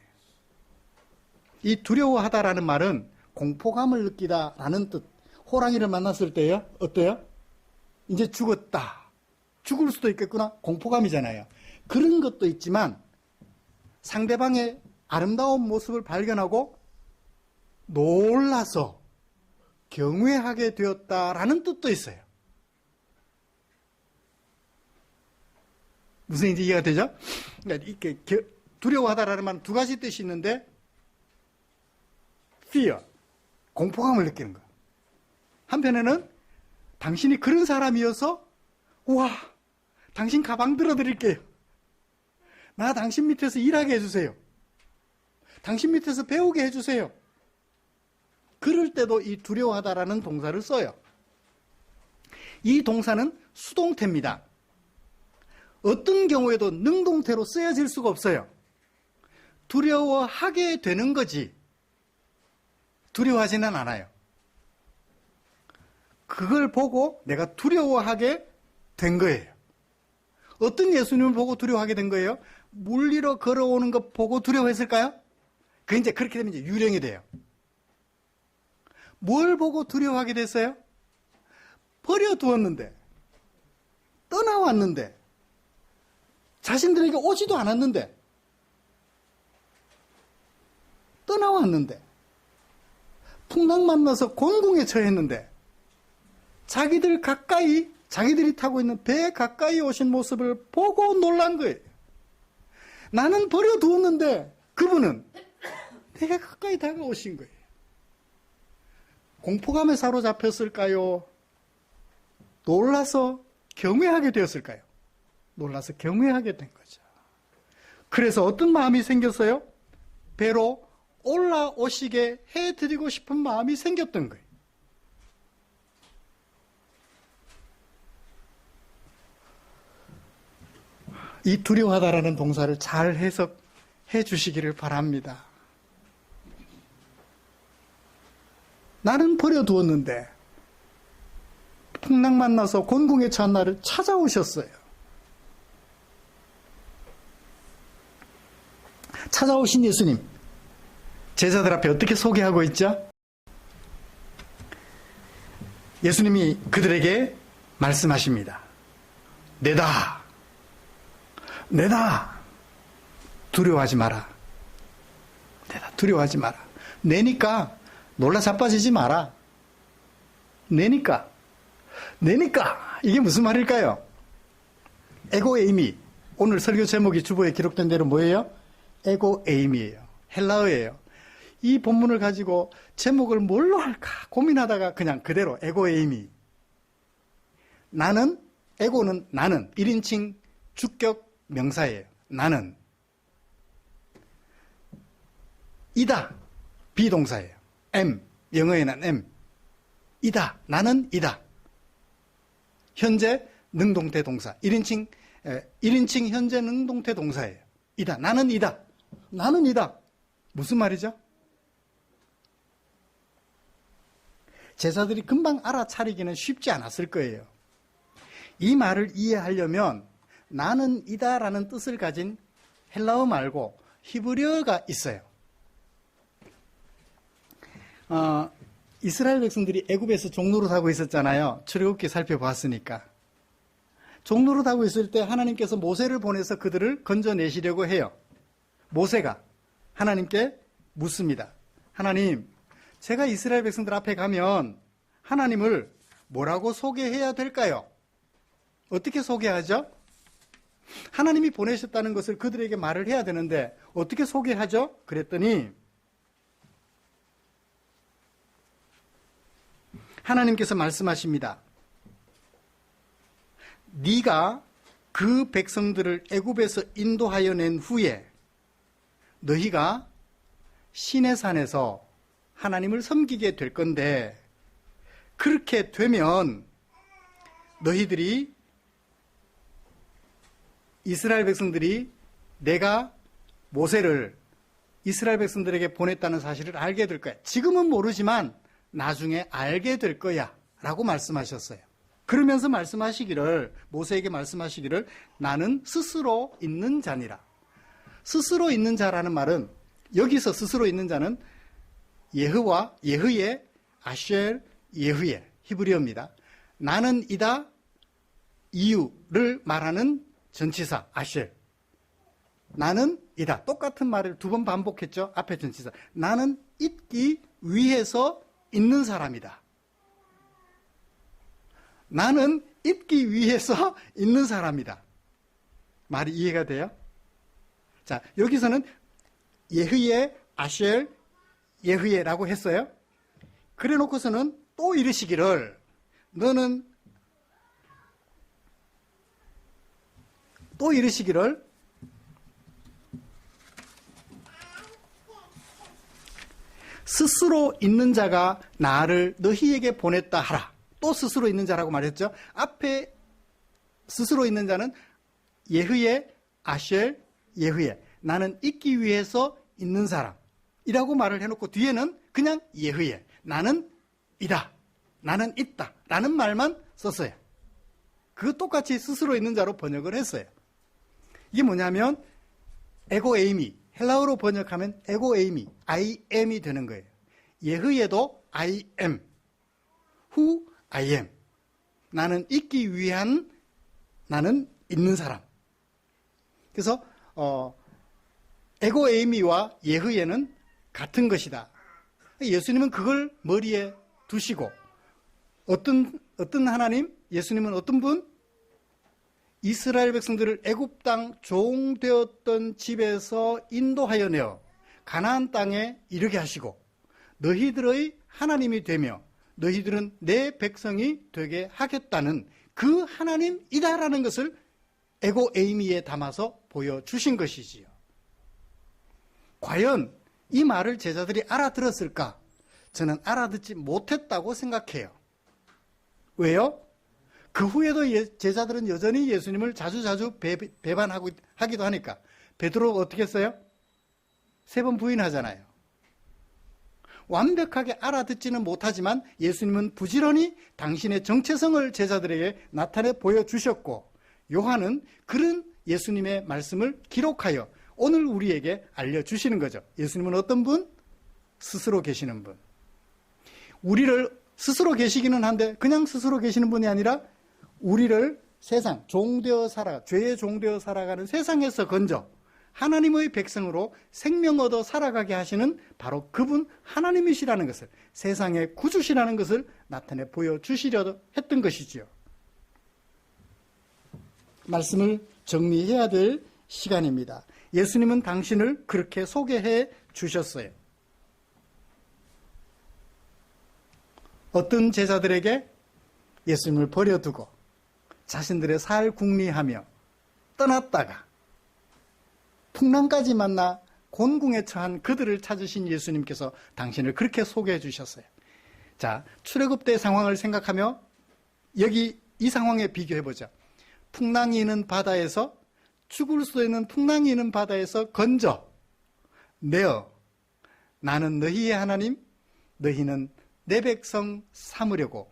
이 두려워하다라는 말은 공포감을 느끼다라는 뜻. 호랑이를 만났을 때요, 어때요? 이제 죽었다. 죽을 수도 있겠구나. 공포감이잖아요. 그런 것도 있지만 상대방의 아름다운 모습을 발견하고 놀라서 경외하게 되었다라는 뜻도 있어요. 무슨 이제 이해가 되죠? 그러니까 이렇게 두려워하다라는 말은 두 가지 뜻이 있는데 fear, 공포감을 느끼는 거예요. 한편에는 당신이 그런 사람이어서 우와, 당신 가방 들어드릴게요. 나 당신 밑에서 일하게 해주세요. 당신 밑에서 배우게 해주세요. 그럴 때도 이 두려워하다라는 동사를 써요. 이 동사는 수동태입니다. 어떤 경우에도 능동태로 쓰여질 수가 없어요. 두려워하게 되는 거지 두려워하지는 않아요. 그걸 보고 내가 두려워하게 된 거예요. 어떤 예수님을 보고 두려워하게 된 거예요? 물리로 걸어오는 것 보고 두려워했을까요? 그게 이제 그렇게 되면 이제 유령이 돼요. 뭘 보고 두려워하게 됐어요? 버려두었는데, 떠나왔는데, 자신들에게 오지도 않았는데, 떠나왔는데, 풍랑 만나서 곤궁에 처했는데, 자기들이 타고 있는 배에 가까이 오신 모습을 보고 놀란 거예요. 나는 버려두었는데, 그분은 되게 가까이 다가오신 거예요. 공포감에 사로잡혔을까요? 놀라서 경외하게 되었을까요? 놀라서 경외하게 된 거죠. 그래서 어떤 마음이 생겼어요? 배로 올라오시게 해드리고 싶은 마음이 생겼던 거예요. 이 두려워하다라는 동사를 잘 해석해 주시기를 바랍니다. 나는 버려두었는데 풍랑 만나서 곤궁에 처한 나를 찾아오셨어요. 찾아오신 예수님, 제자들 앞에 어떻게 소개하고 있죠? 예수님이 그들에게 말씀하십니다. 내다, 내다. 두려워하지 마라. 내다, 두려워하지 마라. 내니까 놀라 자빠지지 마라. 내니까. 이게 무슨 말일까요? 에고에이미. 오늘 설교 제목이 주보에 기록된 대로 뭐예요? 에고에이미예요. 헬라어예요. 이 본문을 가지고 제목을 뭘로 할까 고민하다가 그냥 그대로 에고에이미. 나는, 에고는 나는 1인칭 주격 명사예요. 나는. 이다. 비동사예요. M. 영어에는 M. 이다. 나는 이다. 현재 능동태 동사. 1인칭 현재 능동태 동사예요. 이다. 나는 이다. 나는 이다. 무슨 말이죠? 제자들이 금방 알아차리기는 쉽지 않았을 거예요. 이 말을 이해하려면 나는 이다라는 뜻을 가진 헬라어 말고 히브리어가 있어요. 이스라엘 백성들이 애굽에서 종노릇하고 있었잖아요. 출애굽기 살펴봤으니까. 종노릇하고 있을 때 하나님께서 모세를 보내서 그들을 건져내시려고 해요. 모세가 하나님께 묻습니다. 하나님, 제가 이스라엘 백성들 앞에 가면 하나님을 뭐라고 소개해야 될까요? 어떻게 소개하죠? 하나님이 보내셨다는 것을 그들에게 말을 해야 되는데 어떻게 소개하죠? 그랬더니 하나님께서 말씀하십니다. 네가 그 백성들을 애굽에서 인도하여 낸 후에 너희가 시내산에서 하나님을 섬기게 될 건데 그렇게 되면 너희들이 이스라엘 백성들이 내가 모세를 이스라엘 백성들에게 보냈다는 사실을 알게 될 거야. 지금은 모르지만 나중에 알게 될 거야 라고 말씀하셨어요. 그러면서 말씀하시기를 모세에게 말씀하시기를 나는 스스로 있는 자니라. 스스로 있는 자라는 말은 여기서 스스로 있는 자는 예흐와 예흐예 아쉘 예흐예 히브리어입니다. 나는 이다 이유를 말하는 전치사 아쉘. 나는 이다. 똑같은 말을 두 번 반복했죠. 앞에 전치사. 나는 있기 위해서 있는 사람이다. 나는 있기 위해서 있는 사람이다. 말이 이해가 돼요? 자, 여기서는 예흐예, 아쉘, 예흐예라고 했어요. 그래 놓고서는 또 이르시기를 너는 또 이르시기를 스스로 있는 자가 나를 너희에게 보냈다 하라. 또 스스로 있는 자라고 말했죠. 앞에 스스로 있는 자는 예흐예, 아쉘, 예흐예. 나는 있기 위해서 있는 사람이라고 말을 해놓고 뒤에는 그냥 예흐예. 나는 이다. 나는 있다. 라는 말만 썼어요. 그 똑같이 스스로 있는 자로 번역을 했어요. 이게 뭐냐면 에고에이미. 헬라어로 번역하면 에고에이미. I am이 되는 거예요. 예흐예도 I am. Who I am. 나는 있기 위한 나는 있는 사람. 그래서 에고에이미와 예흐예는 같은 것이다. 예수님은 그걸 머리에 두시고 어떤 하나님? 예수님은 어떤 분? 이스라엘 백성들을 애굽 땅 종되었던 집에서 인도하여 내어 가나안 땅에 이르게 하시고 너희들의 하나님이 되며 너희들은 내 백성이 되게 하겠다는 그 하나님이다라는 것을 에고 에이미에 담아서 보여주신 것이지요. 과연 이 말을 제자들이 알아들었을까? 저는 알아듣지 못했다고 생각해요. 왜요? 그 후에도 제자들은 여전히 예수님을 자주자주 배반하기도 하니까. 베드로가 어떻게 했어요? 3번 부인하잖아요. 완벽하게 알아듣지는 못하지만 예수님은 부지런히 당신의 정체성을 제자들에게 나타내 보여주셨고, 요한은 그런 예수님의 말씀을 기록하여 오늘 우리에게 알려주시는 거죠. 예수님은 어떤 분? 스스로 계시는 분. 우리를 스스로 계시기는 한데 그냥 스스로 계시는 분이 아니라 우리를 세상, 죄의 종되어 살아가는 세상에서 건져 하나님의 백성으로 생명 얻어 살아가게 하시는 바로 그분 하나님이시라는 것을, 세상의 구주시라는 것을 나타내 보여주시려 했던 것이지요. 말씀을 정리해야 될 시간입니다. 예수님은 당신을 그렇게 소개해 주셨어요. 어떤 제자들에게 예수님을 버려두고 자신들의 살 궁리하며 떠났다가 풍랑까지 만나 곤궁에 처한 그들을 찾으신 예수님께서 당신을 그렇게 소개해 주셨어요. 자, 출애굽 때 상황을 생각하며 여기 이 상황에 비교해보죠. 풍랑이 있는 바다에서, 죽을 수 있는 풍랑이 있는 바다에서 건져 내어 나는 너희의 하나님, 너희는 내 백성 삼으려고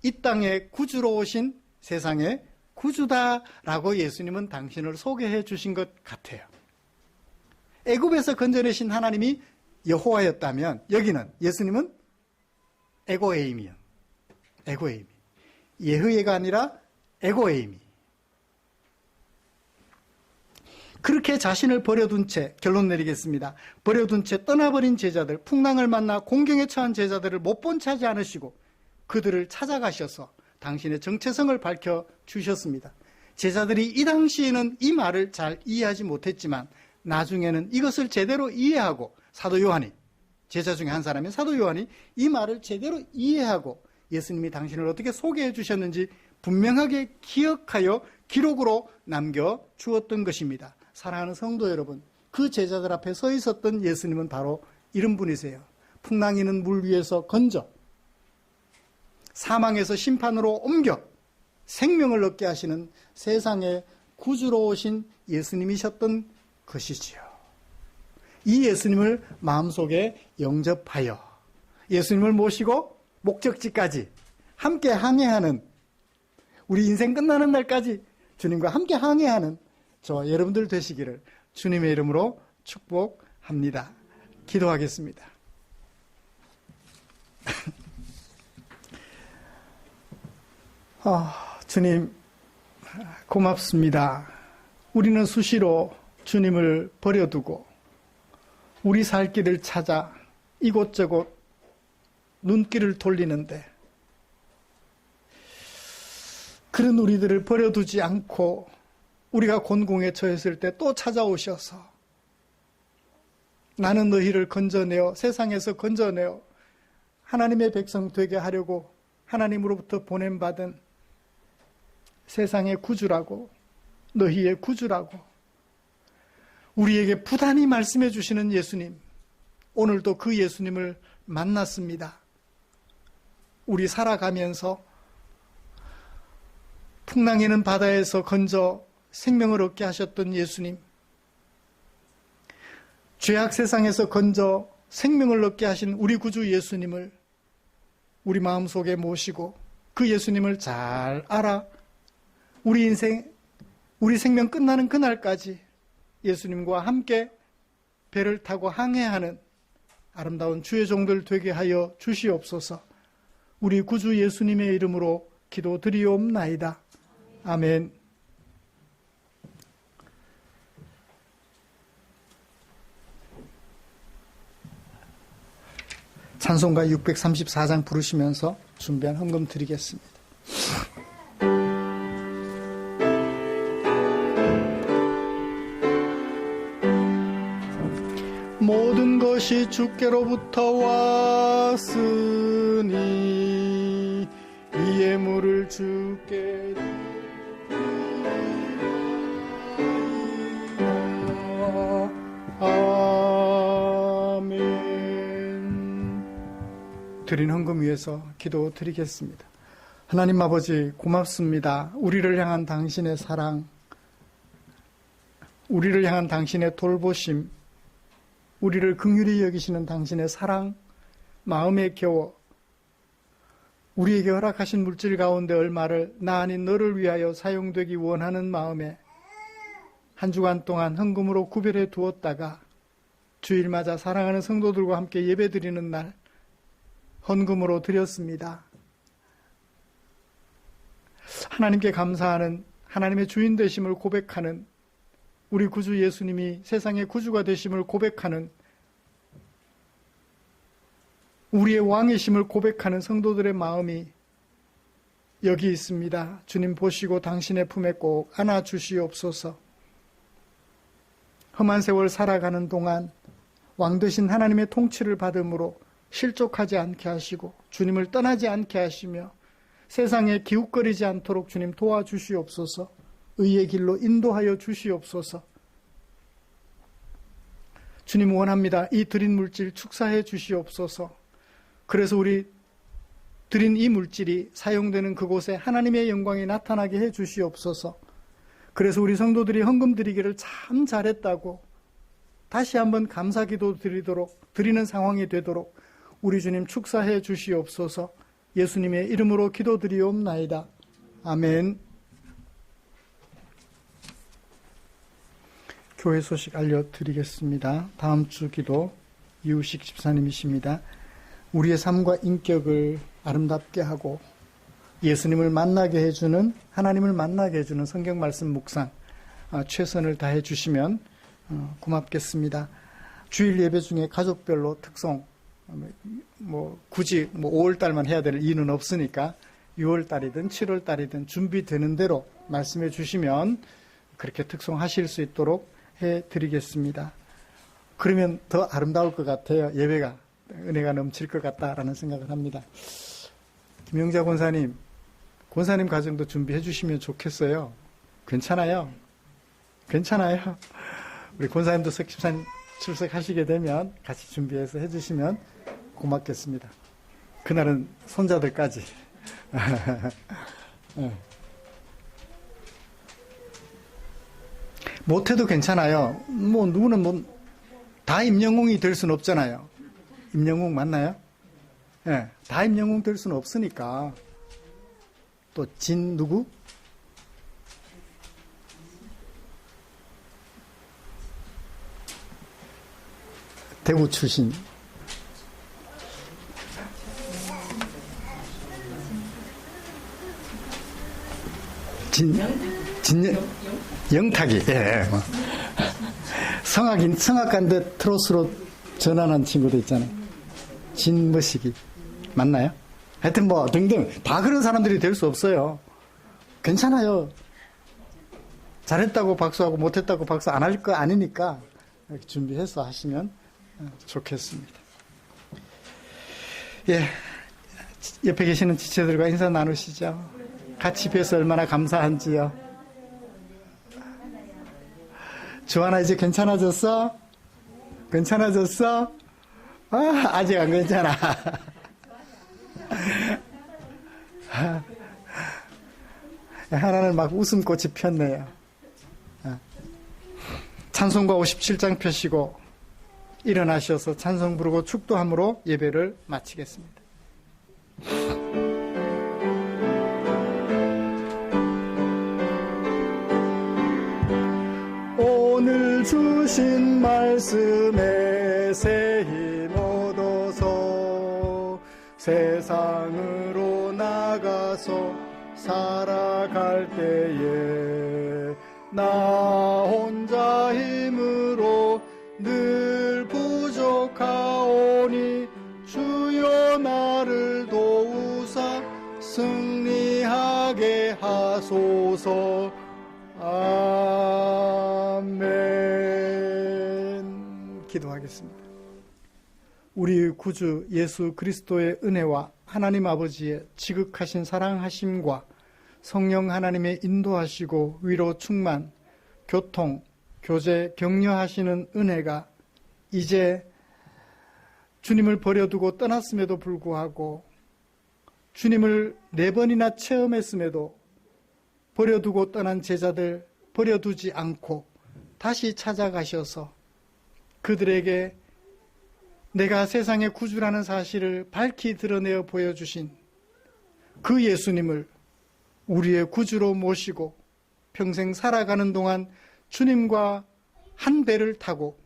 이 땅에 구주로 오신 세상의 구주다라고 예수님은 당신을 소개해 주신 것 같아요. 애굽에서 건져내신 하나님이 여호와였다면 여기는 예수님은 에고에임이요. 에고에임. 예흐예가 아니라 에고에임이. 그렇게 자신을 버려둔 채, 결론 내리겠습니다. 버려둔 채 떠나버린 제자들, 풍랑을 만나 공경에 처한 제자들을 못 본 채 하지 않으시고 그들을 찾아가셔서 당신의 정체성을 밝혀주셨습니다. 제자들이 이 당시에는 이 말을 잘 이해하지 못했지만 나중에는 이것을 제대로 이해하고, 사도 요한이, 제자 중에 한 사람인 사도 요한이 이 말을 제대로 이해하고 예수님이 당신을 어떻게 소개해 주셨는지 분명하게 기억하여 기록으로 남겨주었던 것입니다. 사랑하는 성도 여러분, 그 제자들 앞에 서 있었던 예수님은 바로 이런 분이세요. 풍랑이는 물 위에서 건져 사망에서 심판으로 옮겨 생명을 얻게 하시는 세상의 구주로 오신 예수님이셨던 것이지요. 이 예수님을 마음속에 영접하여 예수님을 모시고 목적지까지 함께 항해하는, 우리 인생 끝나는 날까지 주님과 함께 항해하는 저와 여러분들 되시기를 주님의 이름으로 축복합니다. 기도하겠습니다. 주님 고맙습니다. 우리는 수시로 주님을 버려두고 우리 살 길을 찾아 이곳저곳 눈길을 돌리는데, 그런 우리들을 버려두지 않고 우리가 곤궁에 처했을 때 또 찾아오셔서 나는 너희를 건져내어 세상에서 건져내어 하나님의 백성 되게 하려고 하나님으로부터 보냄받은 세상의 구주라고, 너희의 구주라고 우리에게 부단히 말씀해 주시는 예수님, 오늘도 그 예수님을 만났습니다. 우리 살아가면서 풍랑이는 바다에서 건져 생명을 얻게 하셨던 예수님, 죄악 세상에서 건져 생명을 얻게 하신 우리 구주 예수님을 우리 마음속에 모시고 그 예수님을 잘 알아 우리 인생, 우리 생명 끝나는 그날까지 예수님과 함께 배를 타고 항해하는 아름다운 주의 종들 되게 하여 주시옵소서. 우리 구주 예수님의 이름으로 기도드리옵나이다. 아멘. 찬송가 634장 부르시면서 준비한 헌금 드리겠습니다. 모든 것이 주께로부터 왔으니 이 예물을 주께 드리라. 드린 헌금 위해서 기도드리겠습니다. 하나님 아버지 고맙습니다. 우리를 향한 당신의 사랑, 우리를 향한 당신의 돌보심, 우리를 긍휼히 여기시는 당신의 사랑, 마음에 겨워 우리에게 허락하신 물질 가운데 얼마를 나 아닌 너를 위하여 사용되기 원하는 마음에 한 주간 동안 헌금으로 구별해 두었다가 주일마다 사랑하는 성도들과 함께 예배드리는 날 헌금으로 드렸습니다. 하나님께 감사하는, 하나님의 주인 되심을 고백하는, 우리 구주 예수님이 세상의 구주가 되심을 고백하는, 우리의 왕이심을 고백하는 성도들의 마음이 여기 있습니다. 주님 보시고 당신의 품에 꼭 안아주시옵소서. 험한 세월 살아가는 동안 왕 되신 하나님의 통치를 받음으로 실족하지 않게 하시고 주님을 떠나지 않게 하시며 세상에 기웃거리지 않도록 주님 도와주시옵소서. 의의 길로 인도하여 주시옵소서. 주님 원합니다. 이 드린 물질 축사해 주시옵소서. 그래서 우리 드린 이 물질이 사용되는 그곳에 하나님의 영광이 나타나게 해 주시옵소서. 그래서 우리 성도들이 헌금 드리기를 참 잘했다고 다시 한번 감사기도 드리는 상황이 되도록 우리 주님 축사해 주시옵소서. 예수님의 이름으로 기도드리옵나이다. 아멘. 교회 소식 알려드리겠습니다. 다음 주 기도 이우식 집사님이십니다. 우리의 삶과 인격을 아름답게 하고 예수님을 만나게 해주는, 하나님을 만나게 해주는 성경 말씀 묵상 최선을 다해 주시면 고맙겠습니다. 주일 예배 중에 가족별로 특송, 굳이 5월달만 해야 될 이유는 없으니까 6월달이든 7월달이든 준비되는 대로 말씀해 주시면 그렇게 특송하실 수 있도록 해드리겠습니다. 그러면 더 아름다울 것 같아요. 예배가 은혜가 넘칠 것 같다라는 생각을 합니다. 김영자 권사님 가정도 준비해 주시면 좋겠어요. 괜찮아요. 우리 권사님도 석집사님 출석하시게 되면 같이 준비해서 해주시면 고맙겠습니다. 그날은 손자들까지. 못해도 괜찮아요. 누구는 다 임영웅이 될 수는 없잖아요. 임영웅 맞나요? 네, 다 임영웅 될 수는 없으니까. 또 누구? 대구 출신. 영탁이. 예. 성악가인데 트로트로 전환한 친구도 있잖아요. 진머시기. 맞나요? 하여튼 등등. 다 그런 사람들이 될 수 없어요. 괜찮아요. 잘했다고 박수하고 못했다고 박수 안 할 거 아니니까 이렇게 준비해서 하시면 좋겠습니다. 예. 옆에 계시는 지체들과 인사 나누시죠. 같이 뵈서 얼마나 감사한지요. 주하나 이제 괜찮아졌어? 아직 안 괜찮아. 하나는 막 웃음꽃이 폈네요. 찬송가 57장 펴시고 일어나셔서 찬송 부르고 축도함으로 예배를 마치겠습니다. 오늘 주신 말씀에 새 힘 얻어서 세상으로 나가서 살아갈 때에 나 혼자 힘으로 늘 부족하오니 주여 나를 도우사 승리하게 하소서. 아멘. 기도하겠습니다. 우리 구주 예수 그리스도의 은혜와 하나님 아버지의 지극하신 사랑하심과 성령 하나님의 인도하시고 위로 충만, 교통, 교제, 격려하시는 은혜가 이제 주님을 버려두고 떠났음에도 불구하고 주님을 4번이나 체험했음에도 버려두고 떠난 제자들 버려두지 않고 다시 찾아가셔서 그들에게 내가 세상의 구주라는 사실을 밝히 드러내어 보여주신 그 예수님을 우리의 구주로 모시고 평생 살아가는 동안 주님과 한 배를 타고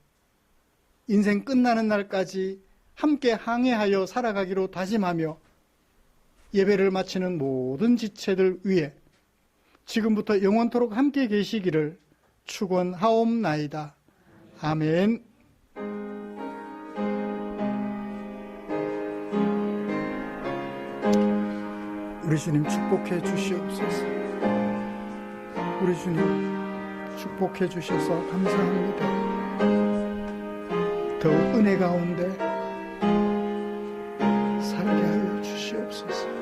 인생 끝나는 날까지 함께 항해하여 살아가기로 다짐하며 예배를 마치는 모든 지체들 위해 지금부터 영원토록 함께 계시기를 축원하옵나이다. 아멘. 우리 주님 축복해 주시옵소서. 우리 주님 축복해 주셔서 감사합니다. 더욱 은혜 가운데 살게 하여 주시옵소서.